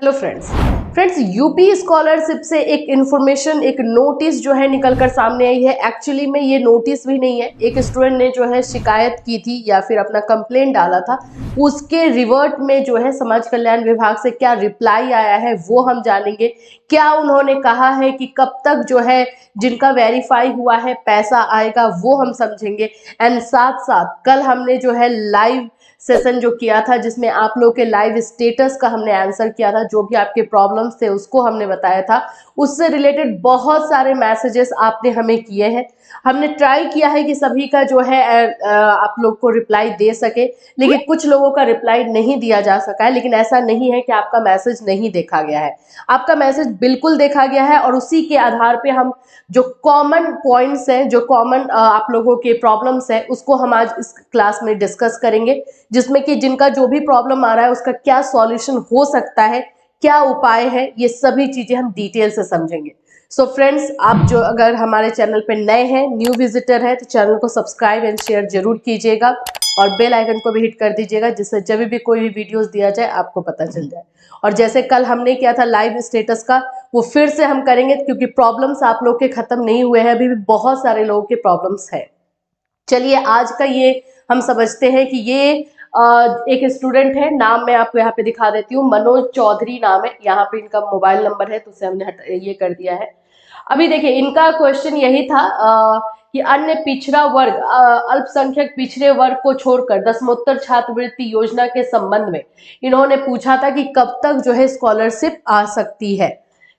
Hello friends UP scholarship से एक information, एक नोटिस जो है निकल कर सामने आई है। एक्चुअली में ये नोटिस भी नहीं है, एक स्टूडेंट ने जो है शिकायत की थी या फिर अपना कंप्लेंट डाला था, उसके रिवर्ट में जो है समाज कल्याण विभाग से क्या रिप्लाई आया है वो हम जानेंगे। क्या उन्होंने कहा है कि कब तक जो है जिनका वेरीफाई हुआ है पैसा आएगा वो हम समझेंगे। एंड साथ साथ कल हमने जो है लाइव सेशन जो किया था जिसमें आप लोग के लाइव स्टेटस का हमने आंसर किया था, जो भी आपके प्रॉब्लम्स थे उसको हमने बताया था। उससे रिलेटेड बहुत सारे मैसेजेस आपने हमें किए हैं। हमने ट्राई किया है कि सभी का जो है आप लोग को रिप्लाई दे सके, लेकिन कुछ लोगों का रिप्लाई नहीं दिया जा सका है। लेकिन ऐसा नहीं है कि आपका मैसेज नहीं देखा गया है, आपका मैसेज बिल्कुल देखा गया है। और उसी के आधार पे हम जो कॉमन पॉइंट्स हैं, जो कॉमन आप लोगों के प्रॉब्लम्स हैं, उसको हम आज इस क्लास में डिस्कस करेंगे, जिसमें कि जिनका जो भी प्रॉब्लम आ रहा है उसका क्या सॉल्यूशन हो सकता है, क्या उपाय है, ये सभी चीजें हम डिटेल से समझेंगे। सो फ्रेंड्स, आप जो अगर हमारे चैनल पे नए हैं, न्यू विजिटर है, तो चैनल को सब्सक्राइब एंड शेयर जरूर कीजिएगा और बेल आइकन को भी हिट कर दीजिएगा, जिससे जब भी कोई भी वीडियोस दिया जाए आपको पता चल जाए। और जैसे कल हमने किया था लाइव स्टेटस का, वो फिर से हम करेंगे, क्योंकि प्रॉब्लम्स आप लोग के खत्म नहीं हुए हैं, अभी भी बहुत सारे लोगों के प्रॉब्लम्स है। चलिए आज का ये हम समझते हैं कि ये एक स्टूडेंट है, नाम मैं आपको यहाँ पे दिखा देती हूँ, मनोज चौधरी नाम है। यहाँ पे इनका मोबाइल नंबर है, तो उसे हमने ये कर दिया है। अभी देखिए, इनका क्वेश्चन यही था कि अन्य पिछड़ा वर्ग, अल्पसंख्यक पिछड़े वर्ग को छोड़कर दसमोत्तर छात्रवृत्ति योजना के संबंध में इन्होंने पूछा था कि कब तक जो है स्कॉलरशिप आ सकती है।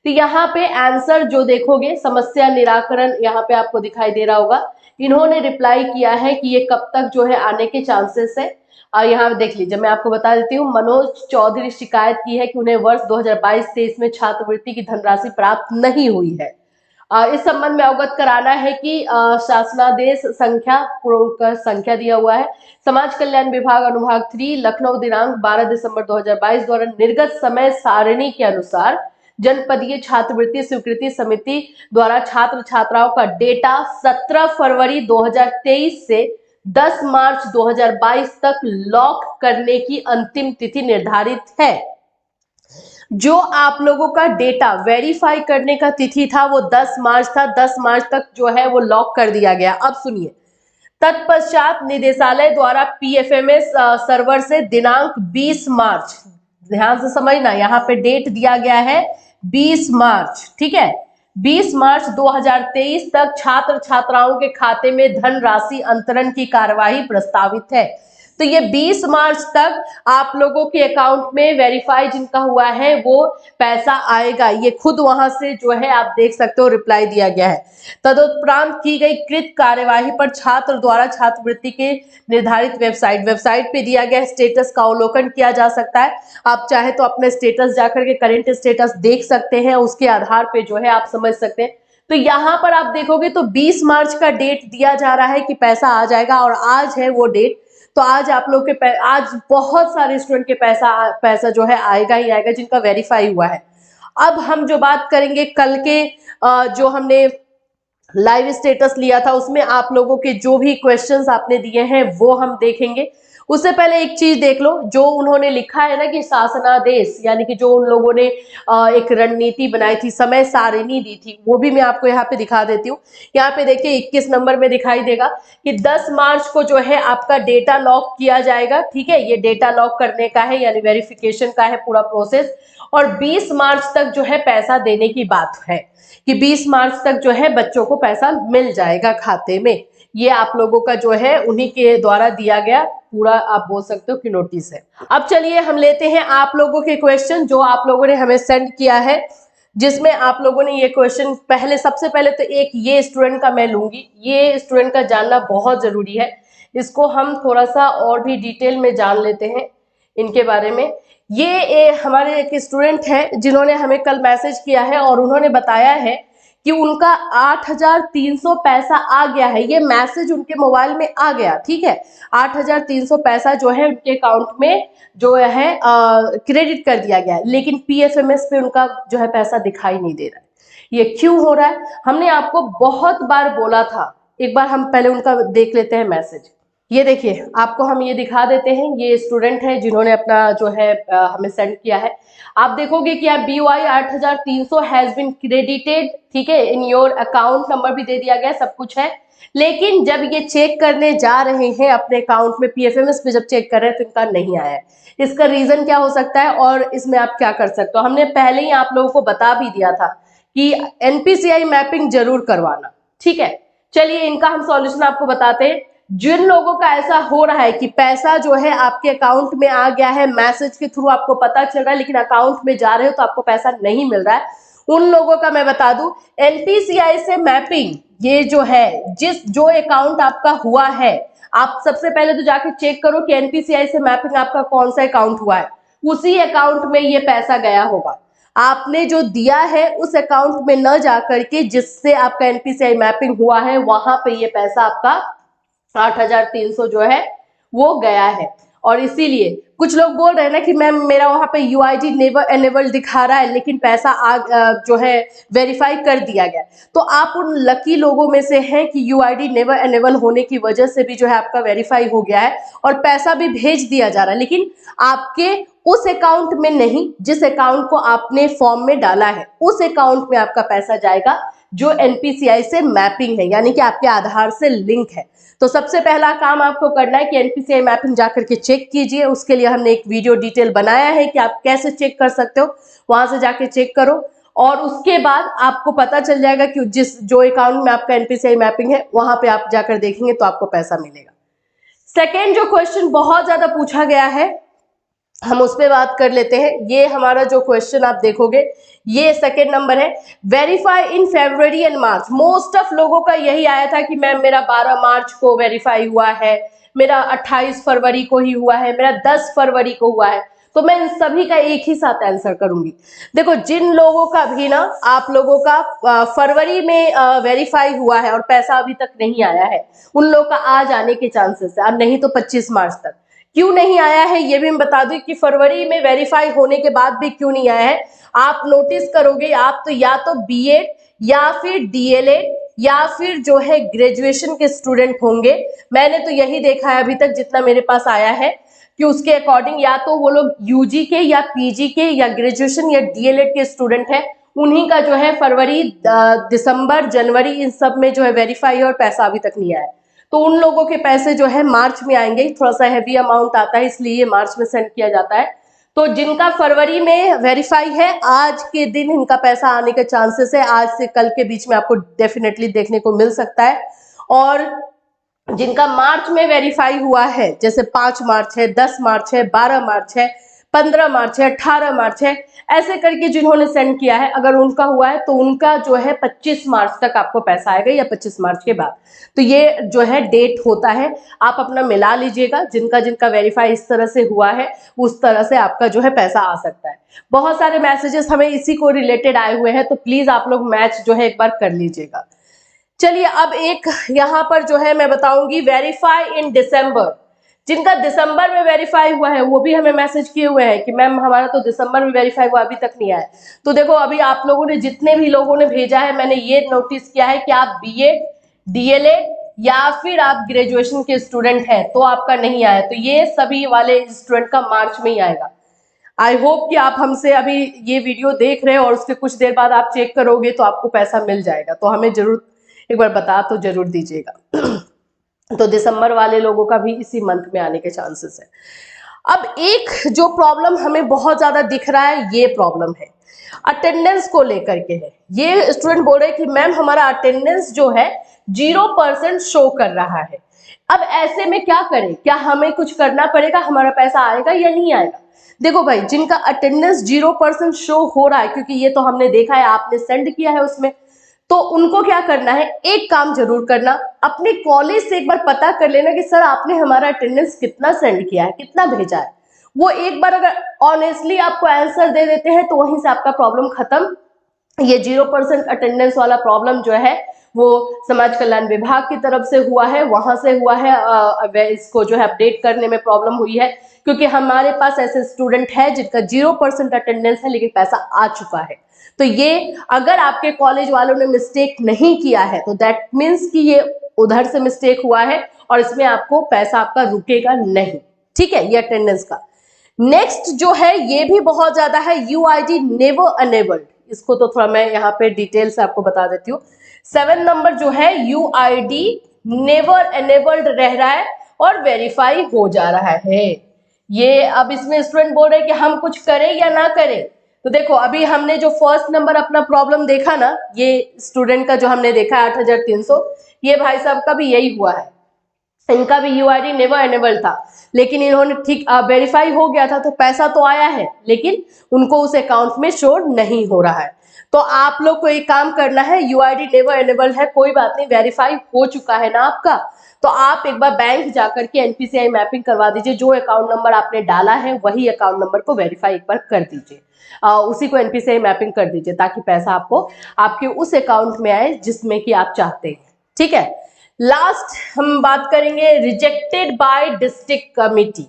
तो यहाँ पे आंसर जो देखोगे, समस्या निराकरण यहाँ पे आपको दिखाई दे रहा होगा। इन्होंने रिप्लाई किया है कि ये कब तक जो है आने के चांसेस है। यहाँ देख लीजिए, मैं आपको बता देती हूँ। मनोज चौधरी शिकायत की है कि उन्हें वर्ष 2022-23 में छात्रवृत्ति की धनराशि प्राप्त नहीं हुई है। इस संबंध में अवगत कराना है कि शासनादेश संख्या, पूर्ण संख्या दिया हुआ है, समाज कल्याण विभाग अनुभाग 3 लखनऊ दिनांक 12 दिसंबर 2022 द्वारा निर्गत समय सारणी के अनुसार जनपदीय छात्रवृत्ति स्वीकृति समिति द्वारा छात्र छात्राओं का डेटा 17 फरवरी 2023 से 10 मार्च 2022 तक लॉक करने की अंतिम तिथि निर्धारित है। जो आप लोगों का डेटा वेरीफाई करने का तिथि था वो 10 मार्च था, 10 मार्च तक जो है वो लॉक कर दिया गया। अब सुनिए, तत्पश्चात निदेशालय द्वारा पीएफएमएस सर्वर से दिनांक 20 मार्च, ध्यान से समझना, यहाँ पे डेट दिया गया है 20 मार्च, ठीक है, 20 मार्च 2023 तक छात्र छात्राओं के खाते में धन राशि अंतरण की कार्यवाही प्रस्तावित है। तो ये 20 मार्च तक आप लोगों के अकाउंट में वेरीफाई जिनका हुआ है वो पैसा आएगा। ये खुद वहां से जो है आप देख सकते हो रिप्लाई दिया गया है। तदुपरांत की गई कृत कार्यवाही पर छात्र द्वारा छात्रवृत्ति के निर्धारित वेबसाइट पे दिया गया स्टेटस का अवलोकन किया जा सकता है। आप चाहे तो अपने स्टेटस जाकर के करंट स्टेटस देख सकते हैं, उसके आधार पे जो है आप समझ सकते हैं। तो यहाँ पर आप देखोगे तो 20 मार्च का डेट दिया जा रहा है कि पैसा आ जाएगा, और आज है वो डेट। तो आज आप लोग के आज बहुत सारे स्टूडेंट के पैसा जो है आएगा ही आएगा जिनका वेरीफाई हुआ है। अब हम जो बात करेंगे कल के जो हमने लाइव स्टेटस लिया था उसमें आप लोगों के जो भी क्वेश्चंस आपने दिए हैं वो हम देखेंगे। उससे पहले एक चीज देख लो, जो उन्होंने लिखा है ना कि शासनादेश, यानी कि जो उन लोगों ने एक रणनीति बनाई थी, समय सारिणी दी थी, वो भी मैं आपको यहाँ पे दिखा देती हूँ। यहाँ पे देखिए 21 नंबर में दिखाई देगा कि 10 मार्च को जो है आपका डेटा लॉक किया जाएगा, ठीक है, ये डेटा लॉक करने का है, यानी वेरिफिकेशन का है पूरा प्रोसेस। और 20 मार्च तक जो है पैसा देने की बात है कि 20 मार्च तक जो है बच्चों को पैसा मिल जाएगा खाते में। ये आप लोगों का जो है उन्हीं के द्वारा दिया गया पूरा, आप बोल सकते हो कि नोटिस है। अब चलिए हम लेते हैं आप लोगों के क्वेश्चन जो आप लोगों ने हमें सेंड किया है, जिसमें आप लोगों ने ये क्वेश्चन सबसे पहले तो एक ये स्टूडेंट का मैं लूंगी। ये स्टूडेंट का जानना बहुत जरूरी है, इसको हम थोड़ा सा और भी डिटेल में जान लेते हैं इनके बारे में। ये हमारे एक स्टूडेंट है जिन्होंने हमें कल मैसेज किया है और उन्होंने बताया है कि उनका 8,300 पैसा आ गया है। ये मैसेज उनके मोबाइल में आ गया, ठीक है, 8,300 पैसा जो है उनके अकाउंट में जो है क्रेडिट कर दिया गया है, लेकिन पीएफएमएस पे उनका जो है पैसा दिखाई नहीं दे रहा है। ये क्यों हो रहा है? हमने आपको बहुत बार बोला था, एक बार हम पहले उनका देख लेते हैं मैसेज। ये देखिए, आपको हम ये दिखा देते हैं, ये स्टूडेंट है जिन्होंने अपना जो है हमें सेंड किया है। आप देखोगे कि आप BOI 8300 हैज बीन क्रेडिटेड, ठीक है, इन योर अकाउंट नंबर भी दे दिया गया, सब कुछ है। लेकिन जब ये चेक करने जा रहे हैं अपने अकाउंट में, PFMS पे जब चेक कर रहे हैं तो इनका नहीं आया है। इसका रीजन क्या हो सकता है और इसमें आप क्या कर सकते हो? हमने पहले ही आप लोगों को बता भी दिया था कि NPCI मैपिंग जरूर करवाना, ठीक है। चलिए इनका हम सॉल्यूशन आपको बताते हैं। जिन लोगों का ऐसा हो रहा है कि पैसा जो है आपके अकाउंट में आ गया है, मैसेज के थ्रू आपको पता चल रहा है, लेकिन अकाउंट में जा रहे हो तो आपको पैसा नहीं मिल रहा है, उन लोगों का मैं बता दूं, NPCI से मैपिंग ये जो है, जो अकाउंट आपका हुआ है, आप सबसे पहले तो जाके चेक करो कि NPCI से मैपिंग आपका कौन सा अकाउंट हुआ है, उसी अकाउंट में ये पैसा गया होगा। आपने जो दिया है उस अकाउंट में न जाकर के जिससे आपका NPCI मैपिंग हुआ है, वहां पे ये पैसा आपका 8300 जो है वो गया है। और इसीलिए कुछ लोग बोल रहे हैं ना कि मैम मेरा वहां पे UID नेवर एनेबल दिखा रहा है लेकिन पैसा जो है वेरीफाई कर दिया गया। तो आप उन लकी लोगों में से हैं कि UID नेवर एनेबल होने की वजह से भी जो है आपका वेरीफाई हो गया है और पैसा भी भेज दिया जा रहा है, लेकिन आपके उस अकाउंट में नहीं जिस अकाउंट को आपने फॉर्म में डाला है, उस अकाउंट में आपका पैसा जाएगा जो NPCI से मैपिंग है, यानी कि आपके आधार से लिंक है। तो सबसे पहला काम आपको करना है कि NPCI मैपिंग जाकर के चेक कीजिए। उसके लिए हमने एक वीडियो डिटेल बनाया है कि आप कैसे चेक कर सकते हो, वहां से जाके चेक करो और उसके बाद आपको पता चल जाएगा कि जो अकाउंट में आपका NPCI मैपिंग है वहां पे आप जाकर देखेंगे तो आपको पैसा मिलेगा। सेकेंड जो क्वेश्चन बहुत ज्यादा पूछा गया है, हम उस पर बात कर लेते हैं। ये हमारा जो क्वेश्चन आप देखोगे, ये सेकेंड नंबर है, verify in February and March. Most of लोगों का यही आया था कि मैम मेरा 12 मार्च को वेरीफाई हुआ है, मेरा 28 फरवरी को ही हुआ है, मेरा 10 फरवरी को हुआ है। तो मैं इन सभी का एक ही साथ आंसर करूंगी। देखो, जिन लोगों का भी ना आप लोगों का फरवरी में वेरीफाई हुआ है और पैसा अभी तक नहीं आया है, उन लोगों का आज आने के चांसेस है, और नहीं तो 25 मार्च तक। क्यों नहीं आया है ये भी मैं बता दूं कि फरवरी में वेरीफाई होने के बाद भी क्यों नहीं आया है। आप नोटिस करोगे, आप तो या तो BEd या फिर DLEd या फिर जो है ग्रेजुएशन के स्टूडेंट होंगे। मैंने तो यही देखा है अभी तक जितना मेरे पास आया है कि उसके अकॉर्डिंग या तो वो लोग UG के या PG के या ग्रेजुएशन या DLEd के स्टूडेंट है, उन्हीं का जो है फरवरी, दिसंबर, जनवरी इन सब में जो है वेरीफाई और पैसा अभी तक नहीं आया। तो उन लोगों के पैसे जो है मार्च में आएंगे, थोड़ा सा हैवी अमाउंट आता है इसलिए ये मार्च में सेंड किया जाता है। तो जिनका फरवरी में वेरीफाई है, आज के दिन इनका पैसा आने के चांसेस है, आज से कल के बीच में आपको डेफिनेटली देखने को मिल सकता है। और जिनका मार्च में वेरीफाई हुआ है, जैसे 5 मार्च है, 10 मार्च है, 12 मार्च है, 15 मार्च है, 18 मार्च है, ऐसे करके जिन्होंने सेंड किया है, अगर उनका हुआ है तो उनका जो है 25 मार्च तक आपको पैसा आएगा या 25 मार्च के बाद। तो ये जो है डेट होता है, आप अपना मिला लीजिएगा, जिनका जिनका वेरीफाई इस तरह से हुआ है उस तरह से आपका जो है पैसा आ सकता है। बहुत सारे मैसेजेस हमें इसी को रिलेटेड आए हुए हैं, तो प्लीज आप लोग मैच जो है एक बार कर लीजिएगा। चलिए अब एक यहाँ पर जो है मैं बताऊंगी, वेरीफाई इन दिसंबर। जिनका दिसंबर में वेरीफाई हुआ है वो भी हमें मैसेज किए हुए हैं कि मैम हमारा तो दिसंबर में वेरीफाई हुआ, अभी तक नहीं आया। तो देखो, अभी आप लोगों ने जितने भी लोगों ने भेजा है, मैंने ये नोटिस किया है कि आप BEd, DLEd या फिर आप ग्रेजुएशन के स्टूडेंट हैं तो आपका नहीं आया। तो ये सभी वाले स्टूडेंट का मार्च में ही आएगा। आई होप कि आप हमसे अभी ये वीडियो देख रहे हैं और उसके कुछ देर बाद आप चेक करोगे तो आपको पैसा मिल जाएगा। तो हमें जरूर एक बार बता तो जरूर दीजिएगा। तो दिसंबर वाले लोगों का भी इसी मंथ में आने के चांसेस है। अब एक जो प्रॉब्लम हमें बहुत ज्यादा दिख रहा है, ये प्रॉब्लम है अटेंडेंस को लेकर के है। ये स्टूडेंट बोल रहे हैं कि मैम हमारा अटेंडेंस जो है 0% शो कर रहा है। अब ऐसे में क्या करें, क्या हमें कुछ करना पड़ेगा, हमारा पैसा आएगा या नहीं आएगा? देखो भाई, जिनका अटेंडेंस 0% शो हो रहा है, क्योंकि ये तो हमने देखा है, आपने सेंड किया है उसमें, तो उनको क्या करना है, एक काम जरूर करना, अपने कॉलेज से एक बार पता कर लेना कि सर आपने हमारा अटेंडेंस कितना सेंड किया है, कितना भेजा है। वो एक बार अगर ऑनेस्टली आपको आंसर दे देते हैं तो वहीं से आपका प्रॉब्लम खत्म। ये 0% अटेंडेंस वाला प्रॉब्लम जो है वो समाज कल्याण विभाग की तरफ से हुआ है, वहां से हुआ है। इसको जो है अपडेट करने में प्रॉब्लम हुई है, क्योंकि हमारे पास ऐसे स्टूडेंट है जिनका 0% अटेंडेंस है लेकिन पैसा आ चुका है। तो ये अगर आपके कॉलेज वालों ने मिस्टेक नहीं किया है तो दैट मीन्स कि ये उधर से मिस्टेक हुआ है और इसमें आपको पैसा आपका रुकेगा नहीं, ठीक है, ये अटेंडेंस का। नेक्स्ट जो है ये भी बहुत ज्यादा है, यूआईडी नेवर अनेबल्ड, इसको तो थोड़ा मैं यहाँ पे डिटेल से आपको बता देती हूँ। 7 नंबर जो है यूआईडी नेवर अनेबल्ड रह रहा है और वेरीफाई हो जा रहा है। ये अब इसमें स्टूडेंट बोल रहे हैं कि हम कुछ करें या ना करें। तो देखो अभी हमने जो फर्स्ट नंबर अपना प्रॉब्लम देखा ना, ये स्टूडेंट का जो हमने देखा 8300, ये भाई साहब का भी यही हुआ है, इनका भी यूआईडी नेवर एनेबल था, लेकिन इन्होंने ठीक वेरीफाई हो गया था तो पैसा तो आया है, लेकिन उनको उस अकाउंट में शो नहीं हो रहा है। तो आप लोग को एक काम करना है, यूआईडी नेवर एनेबल है, कोई बात नहीं, वेरीफाई हो चुका है ना आपका, तो आप एक बार बैंक जाकर के एनपीसीआई मैपिंग करवा दीजिए, जो अकाउंट नंबर आपने डाला है वही अकाउंट नंबर को वेरीफाई एक बार कर दीजिए, उसी को एनपीसीआई मैपिंग कर दीजिए, ताकि पैसा आपको आपके उस अकाउंट में आए जिसमें कि आप चाहते हैं, ठीक है। लास्ट हम बात करेंगे रिजेक्टेड बाय डिस्ट्रिक्ट कमिटी।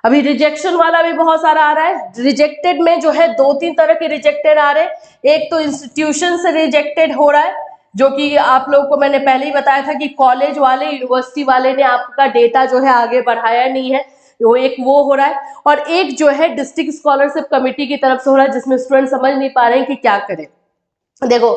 अभी रिजेक्शन वाला भी बहुत सारा आ रहा है। रिजेक्टेड में जो है 2-3 तरह के रिजेक्टेड आ रहे हैं। एक तो इंस्टीट्यूशन से रिजेक्टेड हो रहा है, जो कि आप लोगों को मैंने पहले ही बताया था कि कॉलेज वाले, यूनिवर्सिटी वाले ने आपका डेटा जो है आगे बढ़ाया नहीं है, वो हो रहा है। और एक जो है डिस्ट्रिक्ट स्कॉलरशिप कमेटी की तरफ से हो रहा है, जिसमें स्टूडेंट समझ नहीं पा रहे हैं कि क्या करें। देखो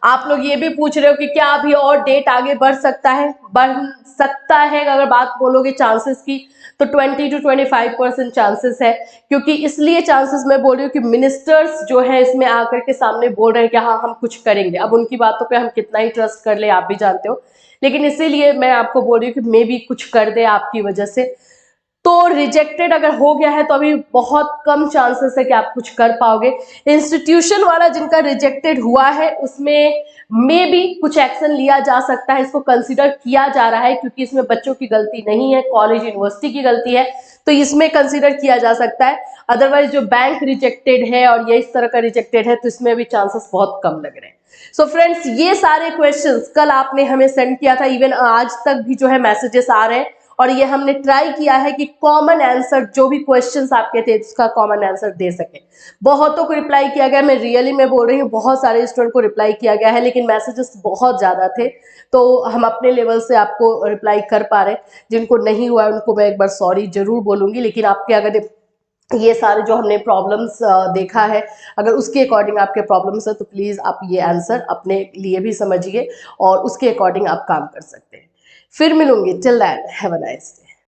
आप लोग ये भी पूछ रहे हो कि क्या अभी और डेट आगे बढ़ सकता है, बढ़ सकता है। अगर बात बोलोगे चांसेस की तो 20 to 25% चांसेस है, क्योंकि इसलिए चांसेस मैं बोल रही हूँ कि मिनिस्टर्स जो है इसमें आकर के सामने बोल रहे हैं कि हाँ हम कुछ करेंगे। अब उनकी बातों पे हम कितना ही ट्रस्ट कर ले आप भी जानते हो, लेकिन इसीलिए मैं आपको बोल रही हूँ कि मे भी कुछ कर दे आपकी वजह से। तो रिजेक्टेड अगर हो गया है तो अभी बहुत कम चांसेस है कि आप कुछ कर पाओगे। इंस्टीट्यूशन वाला जिनका रिजेक्टेड हुआ है उसमें मे भी कुछ एक्शन लिया जा सकता है, इसको कंसीडर किया जा रहा है, क्योंकि इसमें बच्चों की गलती नहीं है, कॉलेज यूनिवर्सिटी की गलती है, तो इसमें कंसीडर किया जा सकता है। अदरवाइज जो बैंक रिजेक्टेड है और ये इस तरह का रिजेक्टेड है तो इसमें भी चांसेस बहुत कम लग रहे हैं। सो फ्रेंड्स ये सारे क्वेश्चंस कल आपने हमें सेंड किया था, इवन आज तक भी जो है मैसेजेस आ रहे हैं, और ये हमने ट्राई किया है कि कॉमन आंसर जो भी क्वेश्चंस आपके थे उसका कॉमन आंसर दे सके। बहुतों को रिप्लाई किया गया, मैं रियली में बोल रही हूँ, बहुत सारे स्टूडेंट को रिप्लाई किया गया है, लेकिन मैसेजेस बहुत ज्यादा थे, तो हम अपने लेवल से आपको रिप्लाई कर पा रहे। जिनको नहीं हुआ उनको मैं एक बार सॉरी जरूर बोलूंगी, लेकिन आपके अगर ये सारे जो हमने प्रॉब्लम्स देखा है, अगर उसके अकॉर्डिंग आपके प्रॉब्लम्स है तो प्लीज आप ये आंसर अपने लिए भी समझिए और उसके अकॉर्डिंग आप काम कर सकते हैं। फिर मिलूंगी, till that have a nice day.